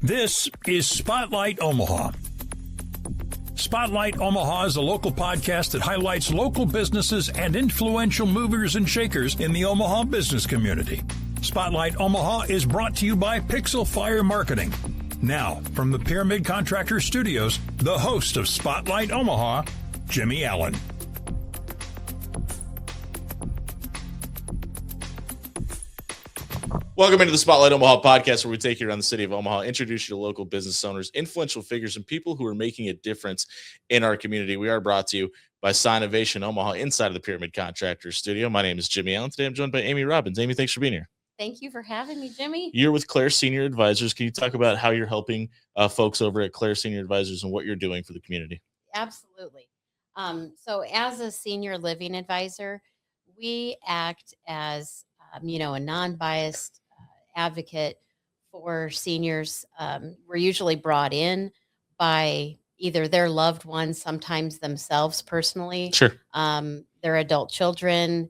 This is Spotlight Omaha. Spotlight Omaha is a local podcast that highlights local businesses and influential movers and shakers in the Omaha business community. Spotlight Omaha is brought to you by Pixel Fire Marketing. Now, from the Pyramid Contractors Studios, the host of Spotlight Omaha, Jimmy Allen. Welcome into the Spotlight Omaha Podcast, where we take you around the city of Omaha, introduce you to local business owners, influential figures, and people who are making a difference in our community. We are brought to you by SignOvation Omaha inside of the Pyramid Contractors Studio. My name is Jimmy Allen. Today I'm joined by Amy Robbins. Amy, thanks for being here. Thank you for having me, Jimmy. You're with Clare Senior Advisors. Can you talk about how you're helping folks over at Clare Senior Advisors and what you're doing for the community? Absolutely. So as a senior living advisor, we act as, a non-biased advocate for seniors. We're usually brought in by either their loved ones, sometimes themselves personally. Sure. Their adult children,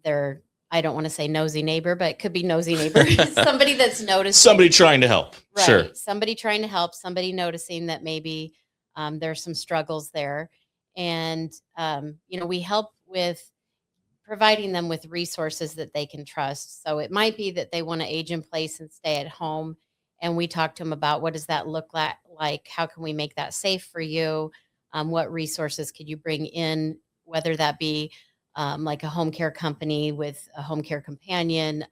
their, I don't want to say nosy neighbor, but it could be nosy neighbor. Somebody that's noticed. Somebody trying to help. Right. Sure. Somebody trying to help, somebody noticing that maybe there's some struggles there. And, we help with providing them with resources that they can trust. So it might be that they want to age in place and stay at home. And we talk to them about what does that look like? How can we make that safe for you? What resources could you bring in, whether that be like a home care company with a home care companion,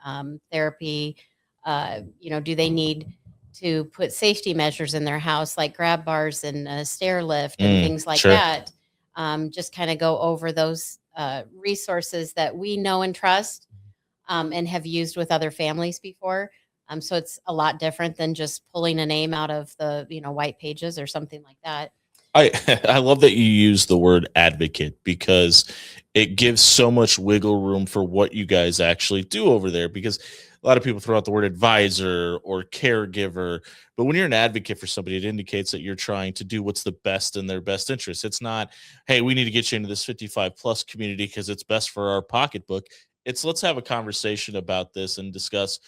therapy, do they need to put safety measures in their house, like grab bars and a stair lift and things like sure. that. Just kind of go over those resources that we know and trust and have used with other families before. So it's a lot different than just pulling a name out of the, white pages or something like that. I love that you use the word advocate, because it gives so much wiggle room for what you guys actually do over there, because a lot of people throw out the word advisor or caregiver, but when you're an advocate for somebody, it indicates that you're trying to do what's the best in their best interest. It's not, hey, we need to get you into this 55 plus community because it's best for our pocketbook. It's let's have a conversation about this and discuss.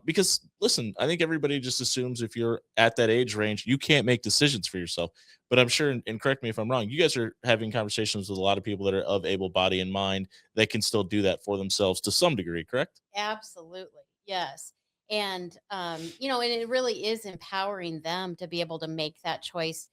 Because listen, I think everybody just assumes if you're at that age range, you can't make decisions for yourself. But I'm sure, and correct me if I'm wrong, you guys are having conversations with a lot of people that are of able body and mind that can still do that for themselves to some degree, correct? Absolutely. Yes. And, and it really is empowering them to be able to make that choice.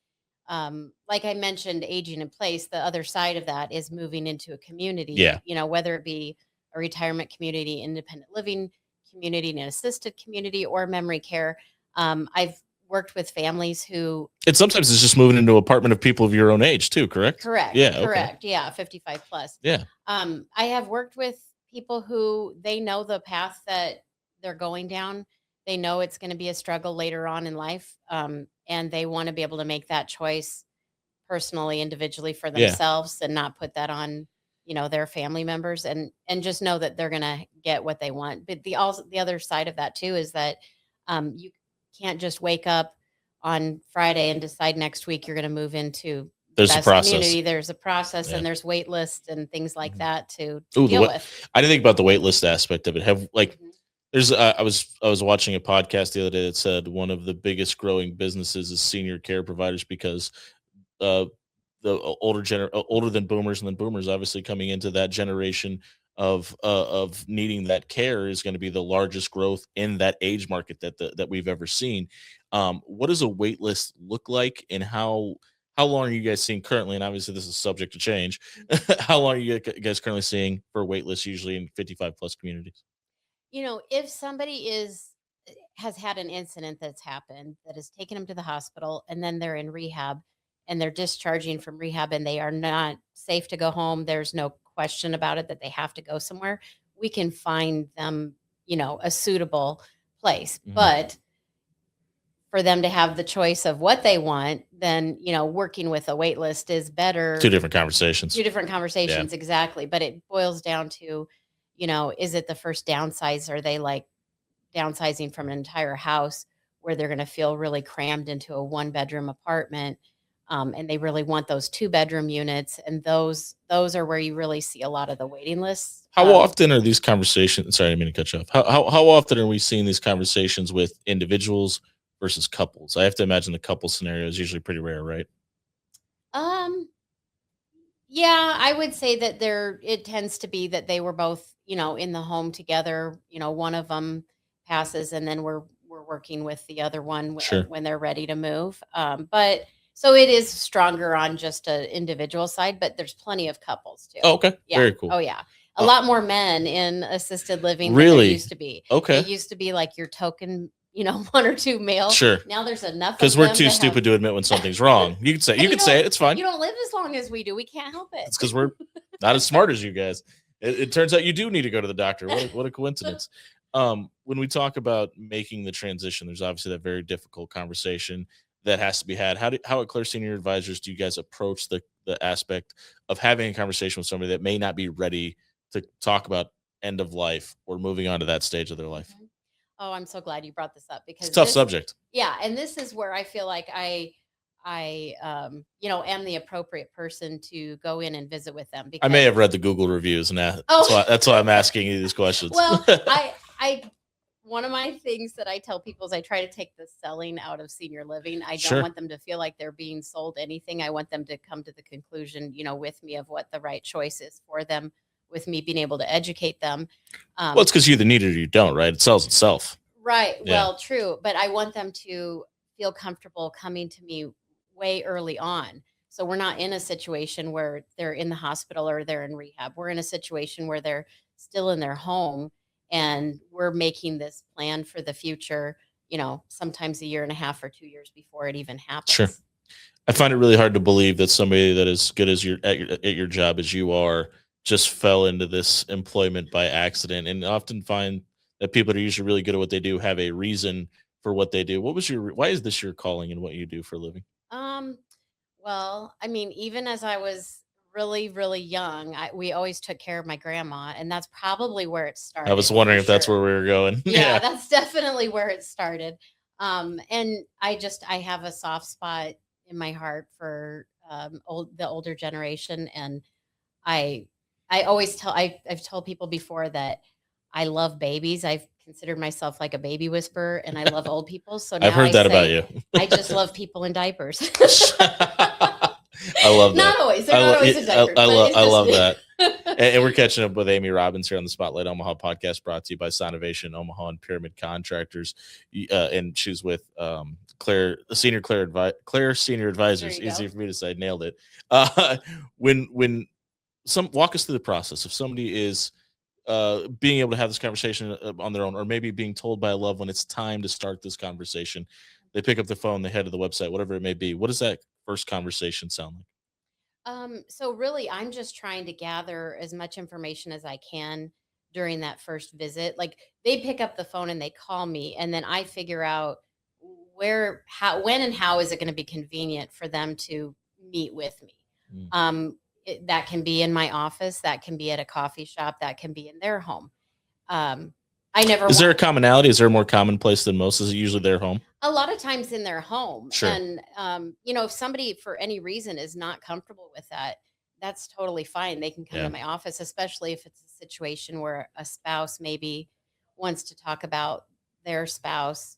Like I mentioned, aging in place, the other side of that is moving into a community, Yeah. Whether it be a retirement community, independent living community, an assisted community, or memory care. I've worked with families who... And sometimes it's just moving into an apartment of people of your own age too, correct? Correct. Yeah. Correct. Okay. Yeah. 55 plus. Yeah. I have worked with people who they know the path that they're going down. They know it's going to be a struggle later on in life. And they want to be able to make that choice personally, individually for themselves and not put that on, their family members, and just know that they're going to get what they want. But the other side of that too is that you can't just wake up on Friday and decide next week you're going to move into there's a process. Community. There's a process, and there's wait lists and things like that to Ooh, deal with. I didn't think about the wait list aspect of it. There's I was watching a podcast the other day that said one of the biggest growing businesses is senior care providers, because the older than boomers, and then boomers obviously coming into that generation of needing that care is going to be the largest growth in that age market that we've ever seen. What does a wait list look like, and how long are you guys seeing currently? And obviously this is subject to change. How long are you guys currently seeing for wait lists usually in 55 plus communities? If somebody has had an incident that's happened that has taken them to the hospital, and then they're in rehab and they're discharging from rehab and they are not safe to go home, there's no question about it that they have to go somewhere, we can find them, a suitable place. Mm-hmm. But for them to have the choice of what they want, then, working with a wait list is better. Two different conversations. Yeah. Exactly. But it boils down to, is it the first downsize? Are they like downsizing from an entire house where they're going to feel really crammed into a 1-bedroom apartment? And they really want those 2-bedroom units. And those are where you really see a lot of the waiting lists. How often are these conversations? Sorry, I didn't mean to cut you off. How often are we seeing these conversations with individuals versus couples? I have to imagine the couple scenario is usually pretty rare, right? Yeah, I would say that it tends to be that they were both, in the home together. One of them passes, and then we're working with the other one Sure. when they're ready to move. But so it is stronger on just an individual side, but there's plenty of couples too. Oh, okay. Yeah. Very cool. Oh yeah. A lot more men in assisted living than Really? there used to be. Okay. It used to be like your token, one or two male. Sure. Now there's enough because we're too stupid to admit when something's wrong. You can say it. It's fine. You don't live as long as we do. We can't help it. It's because we're not as smart as you guys. It turns out you do need to go to the doctor. What a coincidence. When we talk about making the transition, there's obviously that very difficult conversation that has to be had. How at Clare Senior Advisors do you guys approach the aspect of having a conversation with somebody that may not be ready to talk about end of life or moving on to that stage of their life? Mm-hmm. Oh, I'm so glad you brought this up because it's a tough subject. Yeah. And this is where I feel like I am the appropriate person to go in and visit with them. Because I may have read the Google reviews and that's why I'm asking you these questions. Well, one of my things that I tell people is I try to take the selling out of senior living. I don't want them to feel like they're being sold anything. I want them to come to the conclusion, with me of what the right choice is for them, with me being able to educate them. Well, it's because you either need it or you don't, right? It sells itself. Right. Yeah. Well, true. But I want them to feel comfortable coming to me way early on. So we're not in a situation where they're in the hospital or they're in rehab. We're in a situation where they're still in their home and we're making this plan for the future, sometimes a year and a half or 2 years before it even happens. Sure. I find it really hard to believe that somebody that is good as at your job as you are just fell into this employment by accident, and often find that people that are usually really good at what they do have a reason for what they do. Why is this your calling and what you do for a living? Well, I mean, even as I was really, really young, we always took care of my grandma, and that's probably where it started. I was wondering if that's where we were going. Yeah, that's definitely where it started. And I have a soft spot in my heart for the older generation, and I always I've told people before that I love babies. I've considered myself like a baby whisperer, and I love old people. So now I've heard that about you. I just love people in diapers. I love that. Not always. They're not always in diapers. I love that. And we're catching up with Amy Robbins here on the Spotlight Omaha Podcast, brought to you by SignOvation and Omaha and Pyramid Contractors. And she's with Clare Senior Advisors. Easy for me to say. Nailed it. Walk us through the process. If somebody is being able to have this conversation on their own, or maybe being told by a loved one it's time to start this conversation, they pick up the phone, they head to the website, whatever it may be. What does that first conversation sound like? So really, I'm just trying to gather as much information as I can during that first visit. Like, they pick up the phone and they call me, and then I figure out when and how is it going to be convenient for them to meet with me. That can be in my office, that can be at a coffee shop, that can be in their home. Is there a commonality? Is there a more common place than most? Is it usually their home? A lot of times in their home. Sure. And, if somebody for any reason is not comfortable with that, that's totally fine. They can come to my office, especially if it's a situation where a spouse maybe wants to talk about their spouse.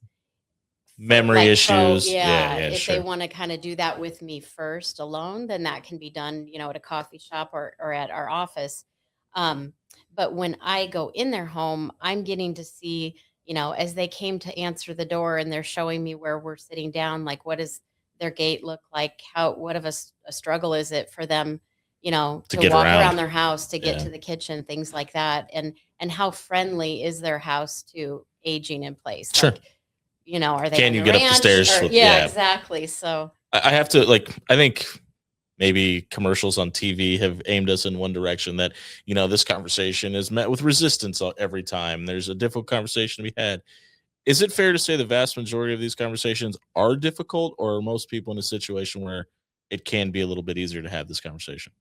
Memory issues. If they want to kind of do that with me first alone, then that can be done, at a coffee shop or at our office. But when I go in their home, I'm getting to see, as they came to answer the door and they're showing me where we're sitting down, like, what does their gait look like? What of a struggle is it for them, to walk around their house, to get to the kitchen, things like that. And how friendly is their house to aging in place? Sure. Like, are they? Can you get up the stairs? Exactly. So I have to, I think maybe commercials on TV have aimed us in one direction, that, this conversation is met with resistance every time. There's a difficult conversation to be had. Is it fair to say the vast majority of these conversations are difficult, or are most people in a situation where it can be a little bit easier to have this conversation?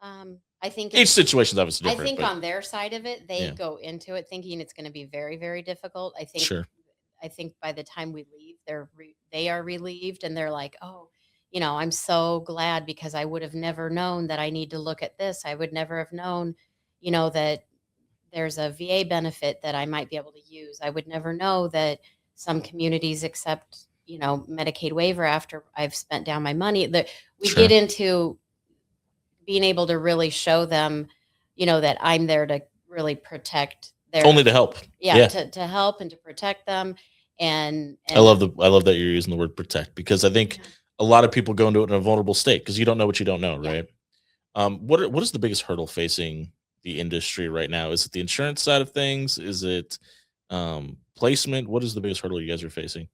I think each situation is obviously different. I think on their side of it, they go into it thinking it's going to be very, very difficult. I think by the time we leave, they are relieved, and they're like, oh, I'm so glad, because I would have never known that I need to look at this. I would never have known, that there's a VA benefit that I might be able to use. I would never know that some communities accept, Medicaid waiver after I've spent down my money. That we Sure. get into being able to really show them, that I'm there to really protect their Only to help. Yeah. To help and to protect them. And I love that you're using the word protect, because I think a lot of people go into it in a vulnerable state because you don't know what you don't know, right? What is the biggest hurdle facing the industry right now? Is it the insurance side of things? Is it placement? What is the biggest hurdle you guys are facing?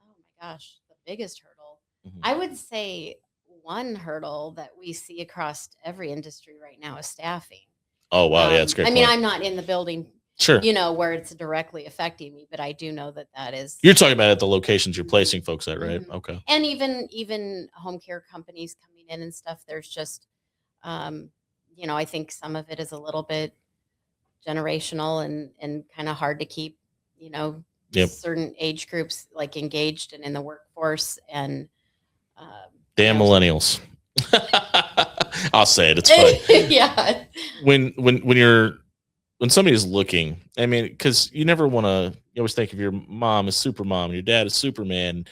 Oh my gosh, the biggest hurdle. Mhm. I would say one hurdle that we see across every industry right now is staffing. Oh wow, yeah, that's a great I mean, point. I'm not in the building, Sure. where it's directly affecting me, but I do know that is. You're talking about at the locations you're placing folks at, right? Mhm. Okay. And even home care companies coming in and stuff. There's just, I think some of it is a little bit generational and kind of hard to keep, Yep. certain age groups like engaged and in the workforce. And Damn millennials. I'll say it. It's fine. Yeah. When somebody is looking, I mean, because you never want to, you always think of your mom as super mom, your dad as Superman,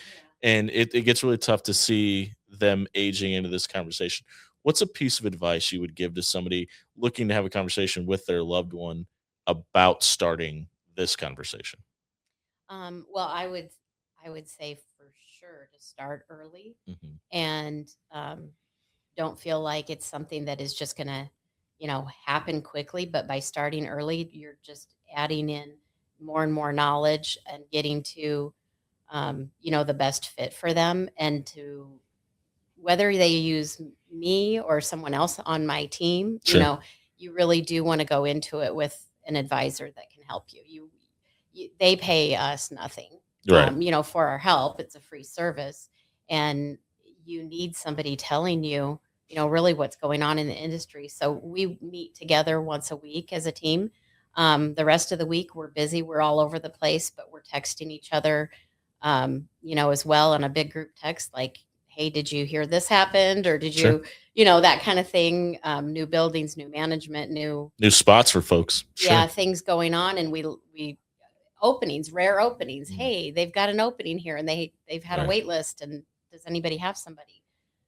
and it gets really tough to see them aging into this conversation. What's a piece of advice you would give to somebody looking to have a conversation with their loved one about starting this conversation? Well, I would say for sure to start early Mhm. and don't feel like it's something that is just going to, happen quickly. But by starting early, you're just adding in more and more knowledge and getting to, the best fit for them, and to whether they use me or someone else on my team, Sure. you really do want to go into it with an advisor that can help you. They pay us nothing, Right. for our help. It's a free service, and you need somebody telling you, really what's going on in the industry. So we meet together once a week as a team. The rest of the week we're busy. We're all over the place, but we're texting each other, as well on a big group text, like, hey, did you hear this happened? Or did Sure. that kind of thing. New buildings, new management, new spots for folks. Sure. things going on. And we openings, rare openings. Mhm. Hey, they've got an opening here and they've had Right. a wait list. And does anybody have somebody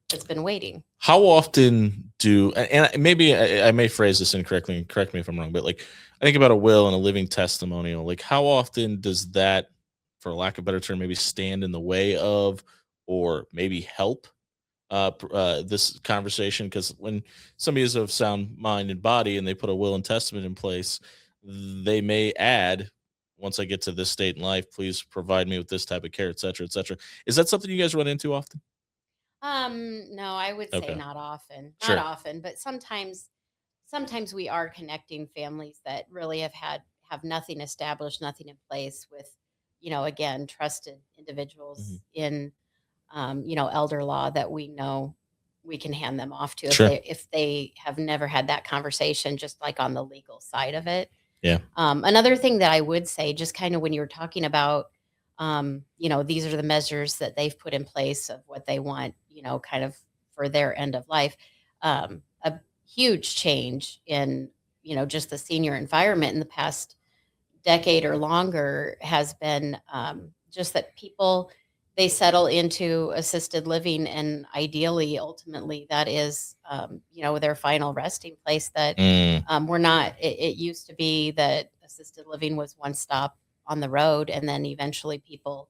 that's been waiting? How often and maybe I may phrase this incorrectly, and correct me if I'm wrong, but like I think about a will and a living testimonial. Like how often does that, for lack of a better term, maybe stand in the way of, or maybe help this conversation? Because when somebody is of sound mind and body and they put a will and testament in place, they may add, once I get to this state in life, please provide me with this type of care, et cetera, et cetera. Is that something you guys run into often? No, I would say Okay. not often. Sure. Not often, but sometimes we are connecting families that really have nothing established, nothing in place with, again, trusted individuals Mhm. in elder law that we know we can hand them off to Sure. if they have never had that conversation, just like on the legal side of it. Yeah. Another thing that I would say, just kind of when you were talking about, these are the measures that they've put in place of what they want, kind of for their end of life. A huge change in, just the senior environment in the past decade or longer has been just that people, they settle into assisted living, and ideally, ultimately, that is, their final resting place. That Mm, we're not. It used to be that assisted living was one stop on the road, and then eventually people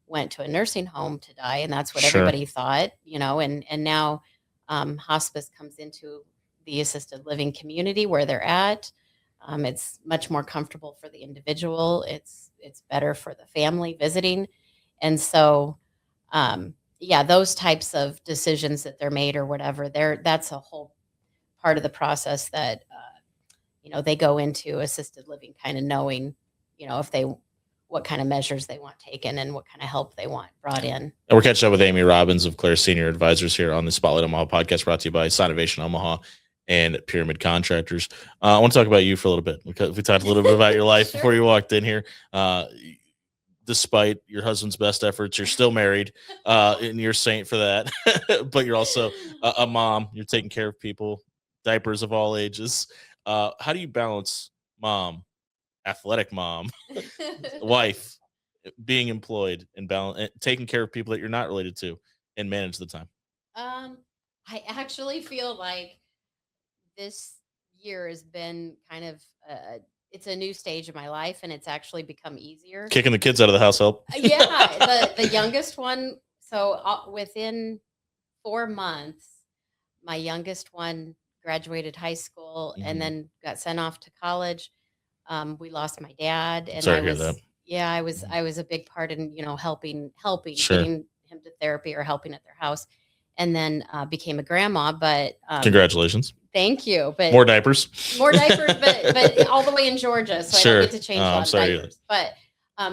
went to a nursing home to die, and that's what sure. everybody thought, and now hospice comes into the assisted living community where they're at. It's much more comfortable for the individual. It's better for the family visiting, and so yeah, those types of decisions that they're made or whatever, that's a whole part of the process that they go into assisted living kind of knowing, if they what kind of measures they want taken and what kind of help they want brought in. And we're catching up with Amy Robbins of Clare Senior Advisors here on the Spotlight Omaha Podcast, brought to you by SignOvation Omaha and Pyramid Contractors. I want to talk about you for a little bit, because we talked a little bit about your life Sure. before you walked in here. Despite your husband's best efforts, you're still married, and you're a saint for that. But you're also a mom. You're taking care of people, diapers of all ages. How do you balance mom, athletic mom, wife, being employed and taking care of people that you're not related to and manage the time? I actually feel like this year has been kind of it's a new stage of my life, and it's actually become easier. Kicking the kids out of the house help? Yeah, the youngest one. So within 4 months, my youngest one graduated high school and then got sent off to college. We lost my dad, and Sorry to hear that. Yeah, I was a big part in, helping, Sure. getting him to therapy or helping at their house, and then became a grandma. But Congratulations. Thank you. But more diapers, but all the way in Georgia, so sure. I don't get to change a lot of diapers. But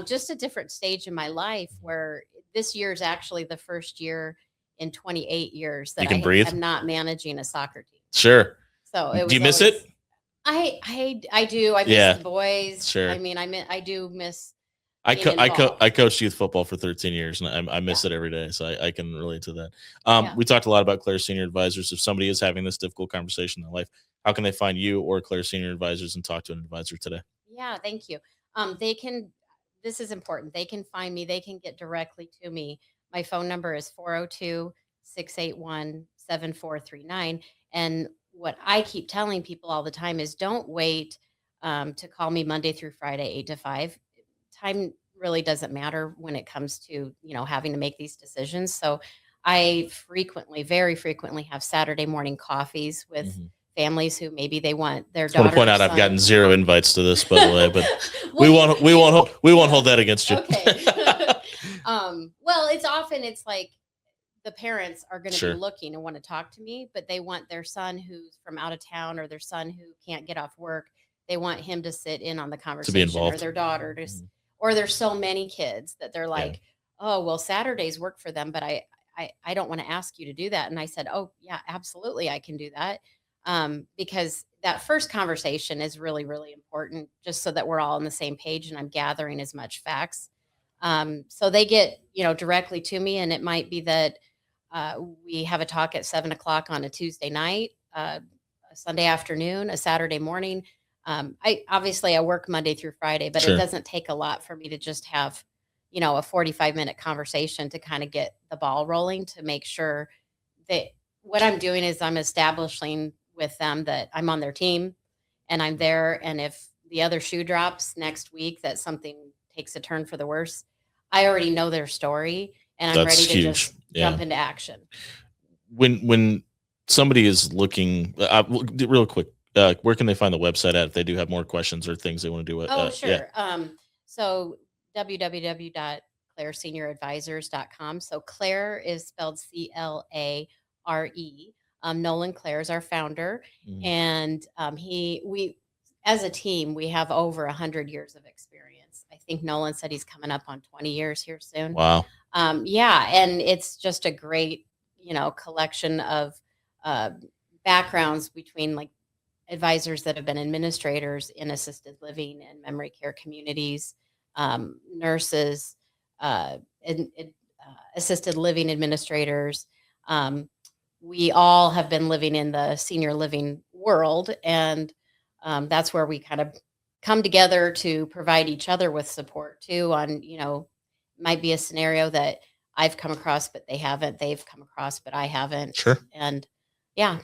just a different stage in my life, where this year is actually the first year in 28 years that I'm not managing a soccer team. Sure. So do you miss it? I do. I miss the boys. Sure. I mean, I do miss. I coached youth football for 13 years, and I miss it every day. So I can relate to that. We talked a lot about Clare Senior Advisors. If somebody is having this difficult conversation in their life, how can they find you or Clare Senior Advisors and talk to an advisor today? Yeah, thank you. They can. This is important. They can find me. They can get directly to me. My phone number is 402-681-7439. And what I keep telling people all the time is don't wait to call me Monday through Friday, 8 to 5. Time really doesn't matter when it comes to, having to make these decisions. So I very frequently have Saturday morning coffees with families who maybe they want their daughter. I want to point out I've gotten 0 invites to this, by the way, but we won't hold that against you. Okay. Well, it's like the parents are going to be looking and want to talk to me, but they want their son who's from out of town, or their son who can't get off work. They want him to sit in on the conversation, to be involved. Or their daughter to, or there's so many kids that they're like, oh, well, Saturdays work for them, but I don't want to ask you to do that. And I said, oh yeah, absolutely. I can do that. Because that first conversation is really, really important, just so that we're all on the same page and I'm gathering as much facts. So they get, directly to me, and it might be that we have a talk at 7:00 on a Tuesday night, a Sunday afternoon, a Saturday morning. I work Monday through Friday, but it doesn't take a lot for me to just have, a 45-minute conversation to kind of get the ball rolling, to make sure that what I'm doing is I'm establishing with them that I'm on their team and I'm there. And if the other shoe drops next week, that something takes a turn for the worse, I already know their story and I'm ready to just jump into action. When somebody is looking, real quick, where can they find the website at if they do have more questions or things they want to do? Sure. So www.claressenioradvisors.com. So Clare is spelled Clare. Nolan Clare is our founder. And we as a team, we have over 100 years of experience. I think Nolan said he's coming up on 20 years here soon. Wow. And it's just a great, collection of backgrounds between like advisors that have been administrators in assisted living and memory care communities, nurses, assisted living administrators. We all have been living in the senior living world, and that's where we kind of come together to provide each other with support too on, might be a scenario that I've come across, but they haven't. They've come across, but I haven't. Sure. And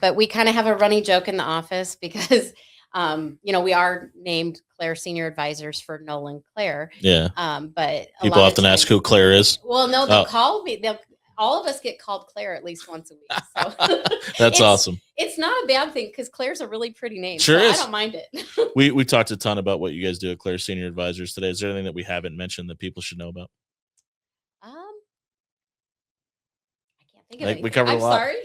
but we kind of have a running joke in the office because, we are named Clare Senior Advisors for Nolan Clare. Yeah. But people often ask who Clare is. Well, no, they'll call me. All of us get called Clare at least once a week. So that's awesome. It's not a bad thing because Claire's a really pretty name. Sure is. I don't mind it. We talked a ton about what you guys do at Clare Senior Advisors today. Is there anything that we haven't mentioned that people should know about? I can't think of anything. We covered a lot. Sorry.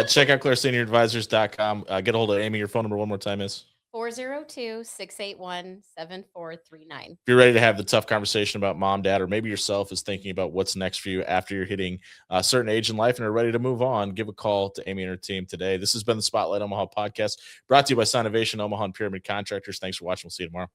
Check out claressenioradvisors.com. Get a hold of Amy. Your phone number one more time is 402-681-7439. If you're ready to have the tough conversation about mom, dad, or maybe yourself is thinking about what's next for you after you're hitting a certain age in life and are ready to move on, give a call to Amy and her team today. This has been the Spotlight Omaha Podcast, brought to you by SignOvation, Omaha and Pyramid Contractors. Thanks for watching. We'll see you tomorrow.